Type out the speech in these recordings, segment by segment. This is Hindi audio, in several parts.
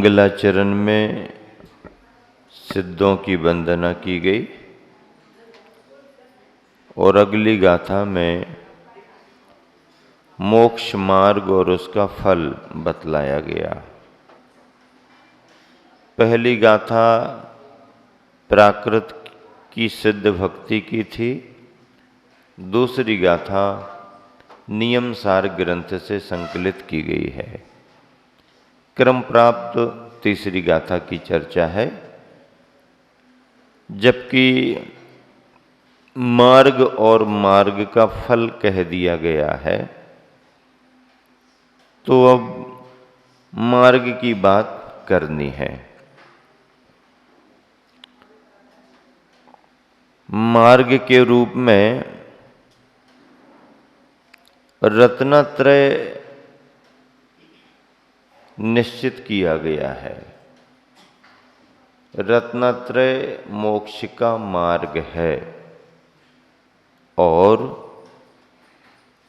मंगलाचरण में सिद्धों की वंदना की गई और अगली गाथा में मोक्ष मार्ग और उसका फल बतलाया गया। पहली गाथा प्राकृत की सिद्ध भक्ति की थी, दूसरी गाथा नियम सार ग्रंथ से संकलित की गई है। क्रम प्राप्त तीसरी गाथा की चर्चा है, जबकि मार्ग और मार्ग का फल कह दिया गया है, तो अब मार्ग की बात करनी है। मार्ग के रूप में रत्नत्रय निश्चित किया गया है। रत्नत्रय मोक्ष का मार्ग है और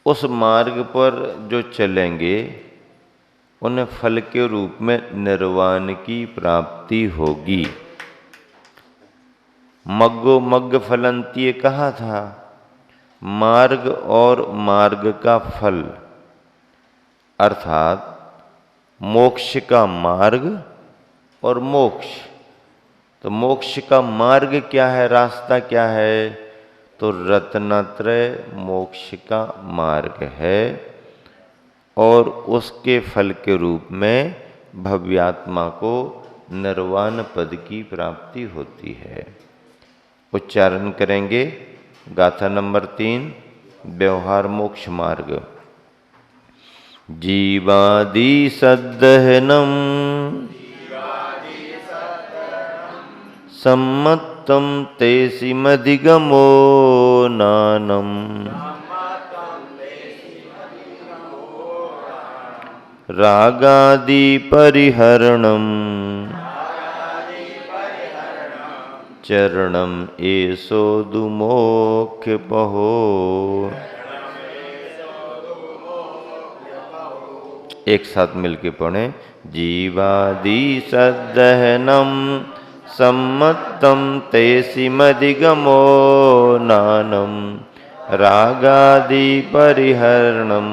उस मार्ग पर जो चलेंगे उन्हें फल के रूप में निर्वाण की प्राप्ति होगी। मग्गो मग्ग फलंती कहा था, मार्ग और मार्ग का फल अर्थात मोक्ष का मार्ग और मोक्ष। तो मोक्ष का मार्ग क्या है, रास्ता क्या है? तो रत्नत्रय मोक्ष का मार्ग है और उसके फल के रूप में भव्यात्मा को निर्वाण पद की प्राप्ति होती है। उच्चारण करेंगे गाथा नंबर 3, व्यवहार मोक्ष मार्ग। जीवादि सद्दहनम सम्मत्तम तेसिमधिगमो नानम रागादि परिहरणम चरणम एसो दुमोक्ष पहो। एक साथ मिलके पढ़ें। जीवादि सद्दहनम सम्मत्तम तेसिमधिगमो नानम रागादि परिहरणम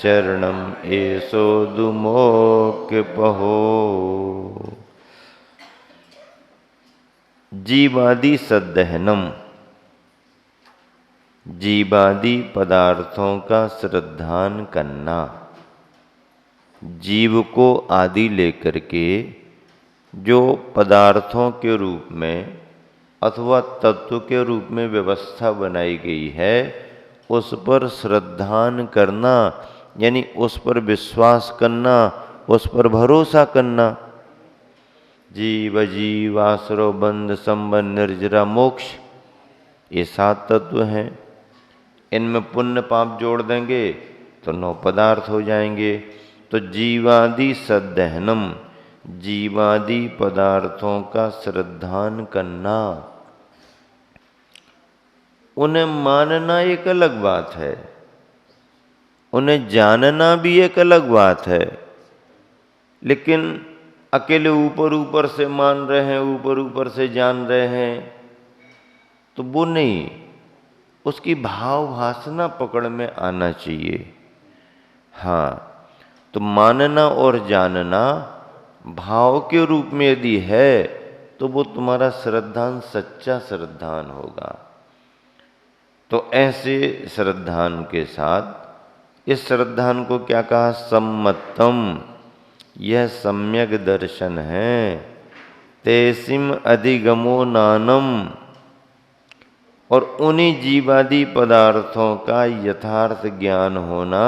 चरणम एसो दुमोक्ष पहो। जीवादि सद्दहनम, जीवादि पदार्थों का श्रद्धान करना। जीव को आदि लेकर के जो पदार्थों के रूप में अथवा तत्व के रूप में व्यवस्था बनाई गई है, उस पर श्रद्धान करना यानी उस पर विश्वास करना, उस पर भरोसा करना। जीव जीवाश्रो बंध संबंध निर्जरा मोक्ष, ये 7 तत्व हैं। इनमें पुण्य पाप जोड़ देंगे तो 9 पदार्थ हो जाएंगे। तो जीवादि सद्दहनम, जीवादि पदार्थों का श्रद्धान करना। उन्हें मानना एक अलग बात है, उन्हें जानना भी एक अलग बात है, लेकिन अकेले ऊपर ऊपर से मान रहे हैं, ऊपर ऊपर से जान रहे हैं, तो वो नहीं, उसकी भाव वासना पकड़ में आना चाहिए। हाँ, तो मानना और जानना भाव के रूप में यदि है तो वो तुम्हारा श्रद्धान सच्चा श्रद्धान होगा। तो ऐसे श्रद्धान के साथ इस श्रद्धान को क्या कहा? सम्मतम, यह सम्यक दर्शन है। तेसिम अधिगमो नानम, और उन्हीं जीवादि पदार्थों का यथार्थ ज्ञान होना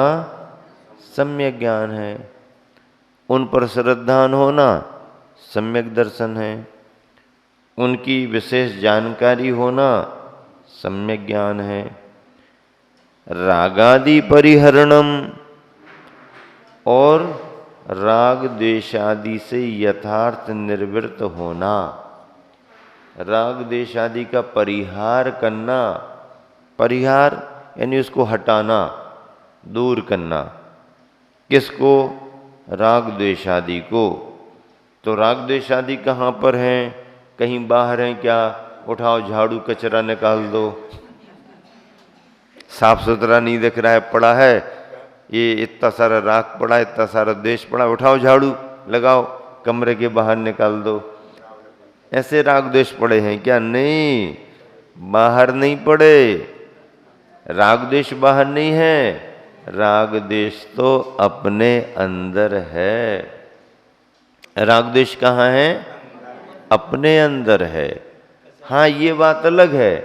सम्यक ज्ञान है। उन पर श्रद्धान होना सम्यक दर्शन है। उनकी विशेष जानकारी होना सम्यक ज्ञान है। रागादि परिहरणम, और राग द्वेषादि से यथार्थ निर्वृत्त होना, राग द्वेषादि का परिहार करना। परिहार यानी उसको हटाना, दूर करना। किसको? राग द्वेषादि को। तो राग द्वेष आदि कहाँ पर हैं? कहीं बाहर हैं क्या? उठाओ झाड़ू, कचरा निकाल दो। साफ सुथरा नहीं दिख रहा है, पड़ा है ये इतना सारा राग पड़ा है, इतना सारा द्वेष पड़ा, उठाओ झाड़ू लगाओ, कमरे के बाहर निकाल दो। ऐसे राग द्वेष पड़े हैं क्या? नहीं, बाहर नहीं पड़े। राग द्वेष बाहर नहीं है, राग द्वेष तो अपने अंदर है। राग द्वेष कहाँ है? अपने अंदर है। हाँ, ये बात अलग है।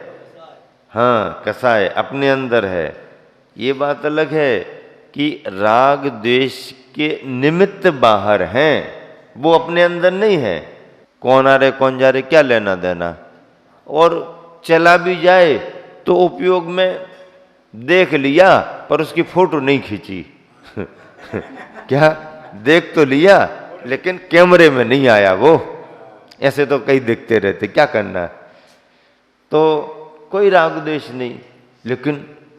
हाँ, कसाय अपने अंदर है। ये बात अलग है कि राग द्वेष के निमित्त बाहर हैं, वो अपने अंदर नहीं है। कौन आ रहे कौन जा रहे क्या लेना देना। और चला भी जाए तो उपयोग में देख लिया पर उसकी फोटो नहीं खींची। क्या? देख तो लिया लेकिन कैमरे में नहीं आया वो। ऐसे तो कई दिखते रहते, क्या करना। तो कोई राग द्वेष नहीं, लेकिन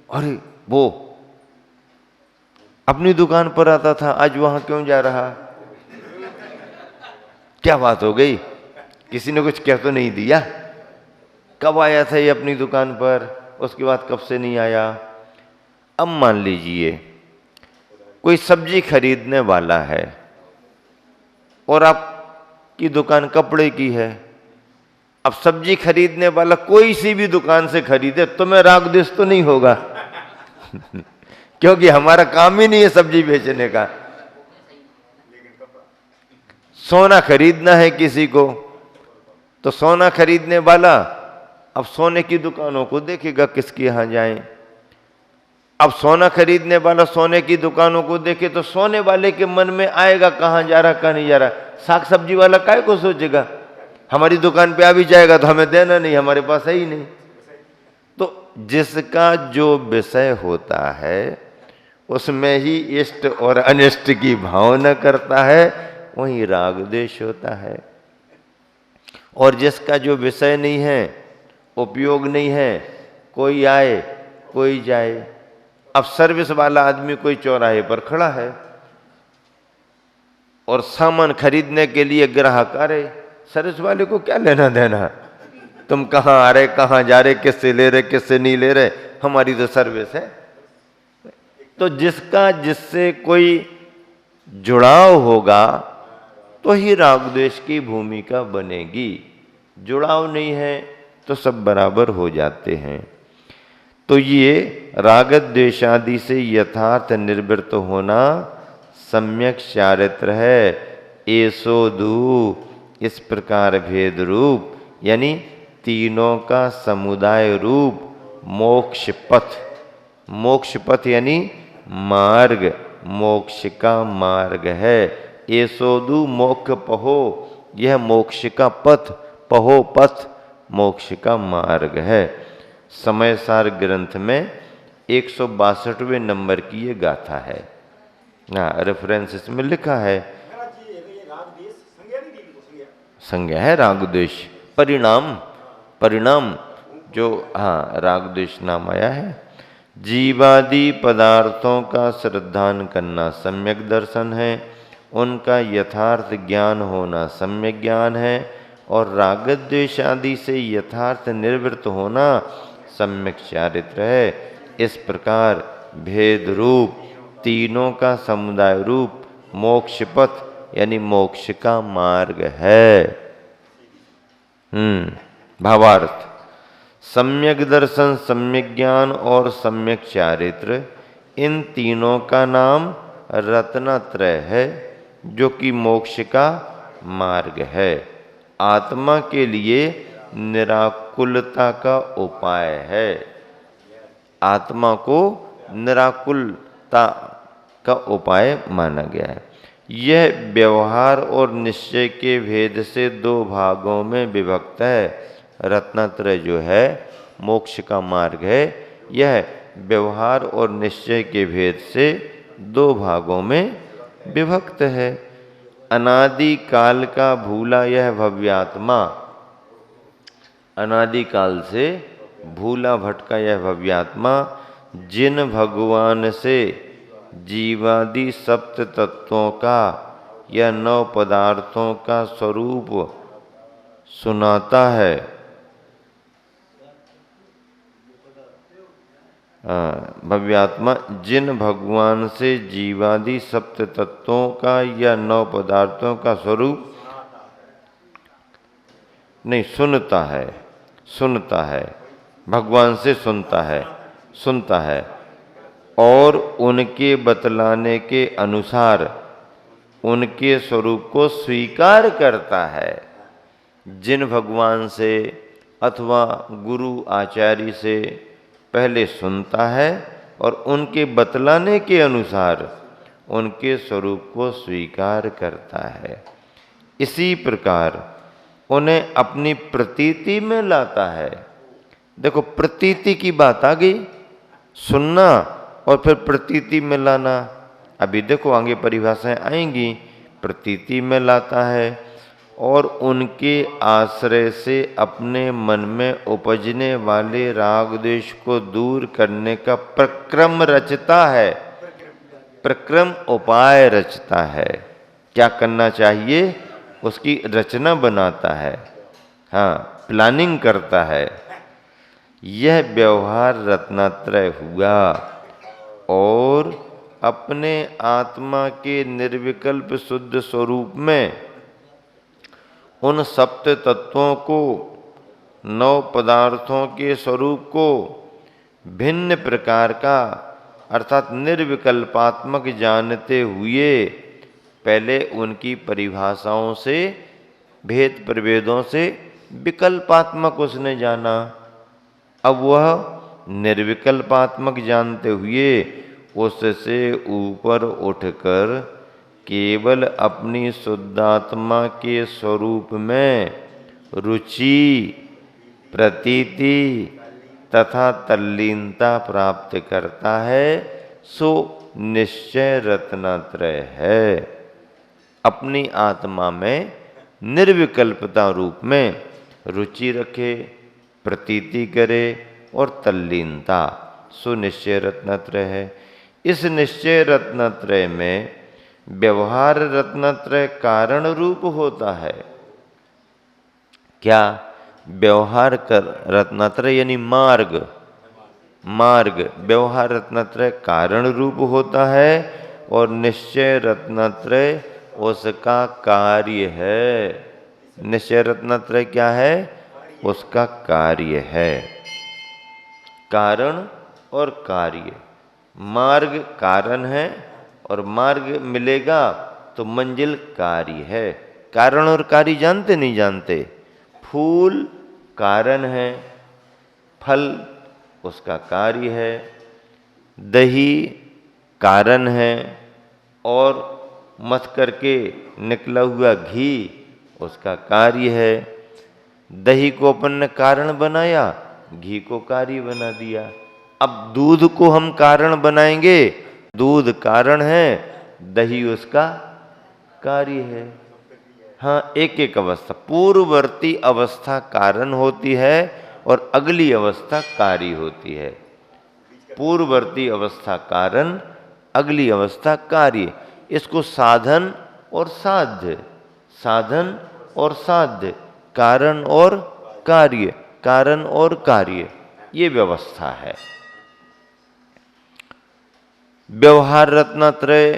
अरे वो अपनी दुकान पर आता था, आज वहां क्यों जा रहा? क्या बात हो गई? किसी ने कुछ कह तो नहीं दिया? कब आया था ये अपनी दुकान पर, उसके बाद कब से नहीं आया? अब मान लीजिए कोई सब्जी खरीदने वाला है और आपकी दुकान कपड़े की है। अब सब्जी खरीदने वाला कोई सी भी दुकान से खरीदे तो मैं राग द्वेष तो नहीं होगा। क्योंकि हमारा काम ही नहीं है सब्जी बेचने का। सोना खरीदना है किसी को तो सोना खरीदने वाला अब सोने की दुकानों को देखेगा किसके यहां जाएं। अब सोना खरीदने वाला सोने की दुकानों को देखे तो सोने वाले के मन में आएगा कहां जा रहा कहां नहीं जा रहा। साग सब्जी वाला काय को सोचेगा, हमारी दुकान पे आ भी जाएगा तो हमें देना नहीं, हमारे पास है ही नहीं। तो जिसका जो विषय होता है उसमें ही इष्ट और अनिष्ट की भावना करता है, वही राग द्वेष होता है। और जिसका जो विषय नहीं है, उपयोग नहीं है, कोई आए कोई जाए। अब सर्विस वाला आदमी कोई चौराहे पर खड़ा है और सामान खरीदने के लिए ग्राहक आ रहे, सर्विस वाले को क्या लेना देना, तुम कहाँ आ रहे कहाँ जा रहे, किससे ले रहे किससे नहीं ले रहे, हमारी तो सर्विस है। तो जिसका जिससे कोई जुड़ाव होगा तो ही राग द्वेष की भूमिका बनेगी। जुड़ाव नहीं है तो सब बराबर हो जाते हैं। तो ये राग द्वेषादि से यथार्थ निर्वृत्त होना सम्यक चारित्र है। ऐसो दू, इस प्रकार भेद रूप यानी तीनों का समुदाय रूप मोक्ष पथ। मोक्ष पथ यानी मार्ग, मोक्ष का मार्ग है। ऐसोदु मोक्ष पहो, यह मोक्ष का पथ, पहो पथ मोक्ष का मार्ग है। समय सार ग्रंथ में 162वें नंबर की ये गाथा है। रेफरेंस इसमें लिखा है। संज्ञा है राग द्वेष, परिणाम, परिणाम जो राग द्वेष नाम आया है। जीवादि पदार्थों का श्रद्धान करना सम्यक दर्शन है, उनका यथार्थ ज्ञान होना सम्यक ज्ञान है, और राग द्वेष आदि से यथार्थ निवृत्त होना सम्यक चारित्र है। इस प्रकार भेद रूप तीनों का समुदाय रूप मोक्ष पथ यानी मोक्ष का मार्ग है। भावार्थ, सम्यक दर्शन, सम्यक ज्ञान और सम्यक चारित्र, इन तीनों का नाम रत्नत्रय है जो कि मोक्ष का मार्ग है। आत्मा के लिए निराकुलता का उपाय है। आत्मा को निराकुलता का उपाय माना गया है। यह व्यवहार और निश्चय के भेद से दो भागों में विभक्त है। रत्नत्रय जो है मोक्ष का मार्ग है, यह व्यवहार और निश्चय के भेद से दो भागों में विभक्त है। अनादि काल का भूला यह भव्यात्मा, अनादि काल से भूला भटका यह भव्यात्मा, जिन भगवान से जीवादि सप्त तत्वों का या 9 पदार्थों का स्वरूप सुनाता है। भव्यात्मा जिन भगवान से जीवादि सप्त तत्वों का या 9 पदार्थों का स्वरूप नहीं सुनता है, भगवान से सुनता है और उनके बतलाने के अनुसार उनके स्वरूप को स्वीकार करता है। जिन भगवान से अथवा गुरु आचार्य से पहले सुनता है और उनके बतलाने के अनुसार उनके स्वरूप को स्वीकार करता है, इसी प्रकार उन्हें अपनी प्रतीति में लाता है। देखो प्रतीति की बात आ गई, सुनना और फिर प्रतीति में लाना। अभी देखो आगे परिभाषाएं आएंगी। प्रतीति में लाता है और उनके आश्रय से अपने मन में उपजने वाले राग द्वेष को दूर करने का प्रक्रम रचता है, प्रक्रम उपाय रचता है। क्या करना चाहिए उसकी रचना बनाता है, हाँ प्लानिंग करता है। यह व्यवहार रत्नात्रय हुआ और अपने आत्मा के निर्विकल्प शुद्ध स्वरूप में उन सप्त तत्वों को 9 पदार्थों के स्वरूप को भिन्न प्रकार का अर्थात निर्विकल्पात्मक जानते हुए पहले उनकी परिभाषाओं से भेद प्रभेदों से विकल्पात्मक उसने जाना। अब वह निर्विकल्पात्मक जानते हुए उससे ऊपर उठकर केवल अपनी शुद्धात्मा के स्वरूप में रुचि, प्रतीति तथा तल्लीनता प्राप्त करता है, सो निश्चय रत्नात्रय है। अपनी आत्मा में निर्विकल्पता रूप में रुचि रखे, प्रतीति करे और तल्लीनता, सो निश्चय रत्नात्रय है। इस निश्चय रत्नात्रय में व्यवहार रत्नात्रय कारण रूप होता है। क्या? व्यवहार कर रत्नात्रय यानी मार्ग व्यवहार रत्नात्रय कारण रूप होता है और निश्चय रत्नात्रय उसका कार्य है। निश्चय रत्नात्रय क्या है? उसका कार्य है। कारण और कार्य, मार्ग कारण है और मार्ग मिलेगा तो मंजिल कार्य है। कारण और कार्य जानते नहीं जानते? फूल कारण है, फल उसका कार्य है। दही कारण है और मथ करके निकला हुआ घी उसका कार्य है। दही को अपन ने कारण बनाया, घी को कार्य बना दिया। अब दूध को हम कारण बनाएंगे, दूध कारण है, दही उसका कार्य है। हाँ, एक एक अवस्था, पूर्ववर्ती अवस्था कारण होती है और अगली अवस्था कार्य होती है। पूर्ववर्ती अवस्था कारण, अगली अवस्था कार्य। इसको साधन और साध्य, साधन और साध्य, कारण और कार्य, कारण और कार्य, ये व्यवस्था है। व्यवहार रत्नात्रय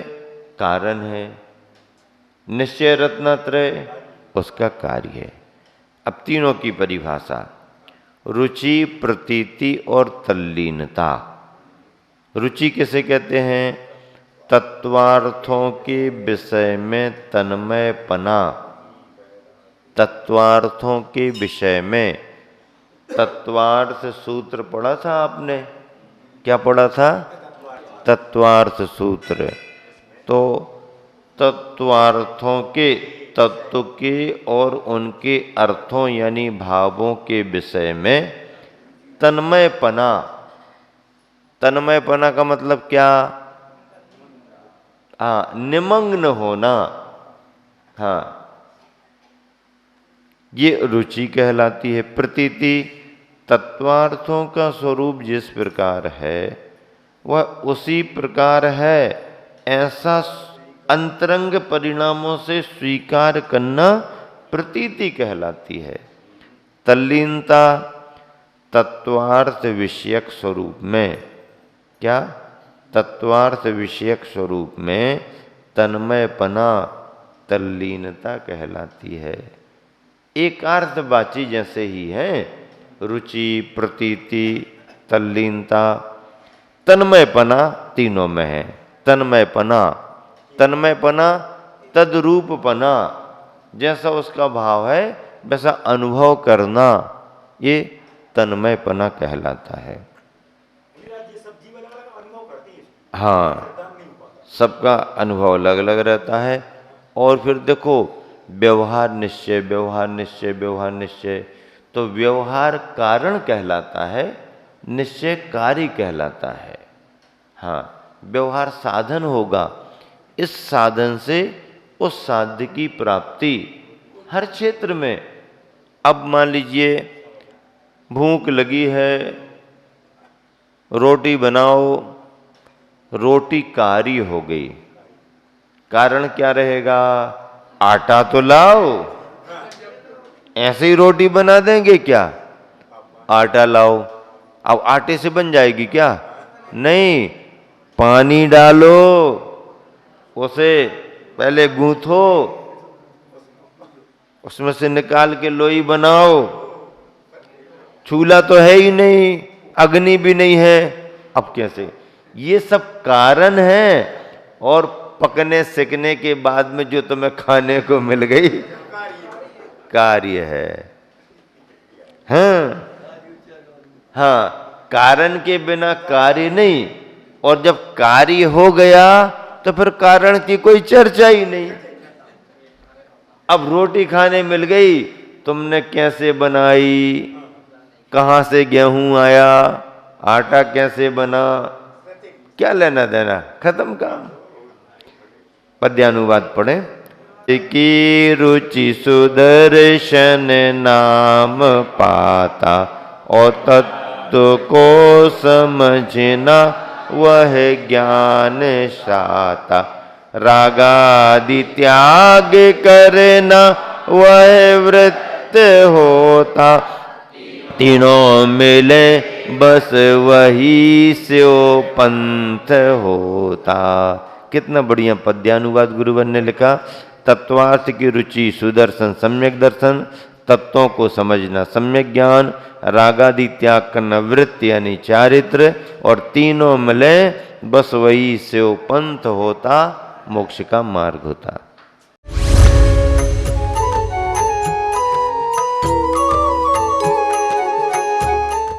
कारण है, निश्चय रत्नात्रय उसका कार्य है। अब तीनों की परिभाषा, रुचि, प्रतीति और तल्लीनता। रुचि किसे कहते हैं? तत्वार्थों के विषय में तन्मयपना। तत्वार्थों के विषय में, तत्वार्थ सूत्र पढ़ा था आपने? क्या पढ़ा था? तत्वार्थ सूत्र। तो तत्वार्थों के, तत्व के और उनके अर्थों यानी भावों के विषय में तन्मयपना। तन्मयपना का मतलब क्या? हाँ, निमग्न होना। हाँ, ये रुचि कहलाती है। प्रतीति, तत्वार्थों का स्वरूप जिस प्रकार है वह उसी प्रकार है ऐसा अंतरंग परिणामों से स्वीकार करना प्रतीति कहलाती है। तल्लीनता तत्वार्थ विषयक स्वरूप में, क्या? तत्वार्थ विषयक स्वरूप में तन्मयपना तल्लीनता कहलाती है। एकार्थवाची जैसे ही है, रुचि, प्रतीति, तल्लीनता, तन्मयपना तीनों में है। तन्मयपना, तन्मयपना तद्रूपपना, जैसा उसका भाव है वैसा अनुभव करना, ये तन्मयपना कहलाता है। हाँ, सबका अनुभव अलग अलग रहता है। और फिर देखो, व्यवहार निश्चय, व्यवहार निश्चय, व्यवहार निश्चय, तो व्यवहार कारण कहलाता है, निश्चय कार्य कहलाता है। हाँ, व्यवहार साधन होगा, इस साधन से उस साध्य की प्राप्ति हर क्षेत्र में। अब मान लीजिए भूख लगी है, रोटी बनाओ, रोटी कारी हो गई, कारण क्या रहेगा? आटा तो लाओ। ऐसे ही रोटी बना देंगे क्या? आटा लाओ। अब आटे से बन जाएगी क्या? नहीं, पानी डालो, उसे पहले गूंथो, उसमें से निकाल के लोई बनाओ। चूल्हा तो है ही नहीं, अग्नि भी नहीं है, अब कैसे? ये सब कारण है, और पकने सिकने के बाद में जो तुम्हें खाने को मिल गई कार्य है। हाँ हाँ, कारण के बिना कार्य नहीं, और जब कार्य हो गया तो फिर कारण की कोई चर्चा ही नहीं। अब रोटी खाने मिल गई, तुमने कैसे बनाई, कहां से गेहूं आया, आटा कैसे बना, क्या लेना देना, खत्म काम। पद्यानुवाद पढ़े। की रुचि सुदर्शन नाम पाता, और तत्व को समझना वह ज्ञान साता। रागादि त्याग करना वह वृत्त होता, तीनों मिले बस वही स्यो पंथ होता। कितना बढ़िया पद्यानुवाद गुरुवर ने लिखा। तत्वार्थ की रुचि सुदर्शन सम्यक दर्शन, तत्वों को समझना सम्यक ज्ञान, रागादि त्याग करना वृत्ति यानी चारित्र, और तीनों मिले बस वही स्यो पंथ होता, मोक्ष का मार्ग होता।